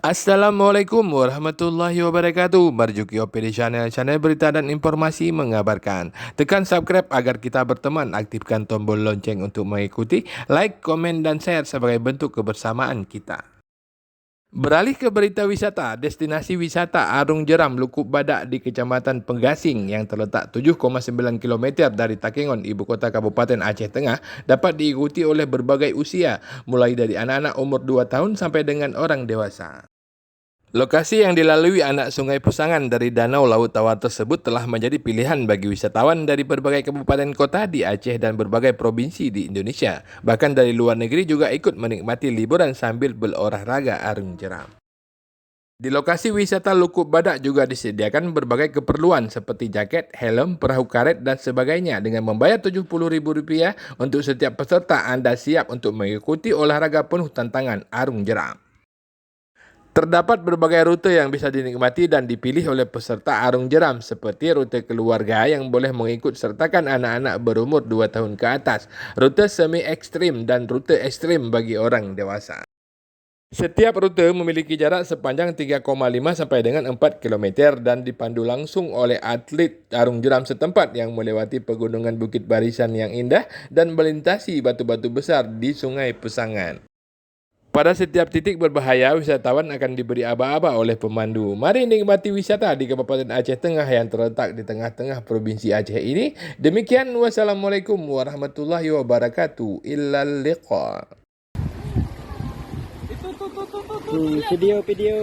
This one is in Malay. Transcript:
Assalamualaikum warahmatullahi wabarakatuh. Marjuki Opedi Channel berita dan informasi mengabarkan. Tekan subscribe agar kita berteman. Aktifkan tombol lonceng untuk mengikuti. Like, komen, dan share sebagai bentuk kebersamaan kita. Beralih ke berita wisata, destinasi wisata Arung Jeram Lukuk Badak di Kecamatan Penggasing yang terletak 7,9 km dari Takengon, ibu kota Kabupaten Aceh Tengah, dapat diikuti oleh berbagai usia, mulai dari anak-anak umur 2 tahun sampai dengan orang dewasa. Lokasi yang dilalui anak Sungai Pusangan dari Danau Laut Tawar tersebut telah menjadi pilihan bagi wisatawan dari berbagai kabupaten kota di Aceh dan berbagai provinsi di Indonesia. Bahkan dari luar negeri juga ikut menikmati liburan sambil berolahraga arung jeram. Di lokasi wisata Lukuk Badak juga disediakan berbagai keperluan seperti jaket, helm, perahu karet, dan sebagainya. Dengan membayar Rp70.000 untuk setiap peserta, Anda siap untuk mengikuti olahraga penuh tantangan arung jeram. Terdapat berbagai rute yang bisa dinikmati dan dipilih oleh peserta arung jeram seperti rute keluarga yang boleh mengikut sertakan anak-anak berumur 2 tahun ke atas, rute semi ekstrim dan rute ekstrim bagi orang dewasa. Setiap rute memiliki jarak sepanjang 3,5 sampai dengan 4 km dan dipandu langsung oleh atlet arung jeram setempat yang melewati pegunungan Bukit Barisan yang indah dan melintasi batu-batu besar di Sungai Pusangan. Pada setiap titik berbahaya, wisatawan akan diberi aba-aba oleh pemandu. Mari nikmati wisata di Kabupaten Aceh Tengah yang terletak di tengah-tengah Provinsi Aceh ini. Demikian, wassalamualaikum warahmatullahi wabarakatuh. Illal liqa. Video.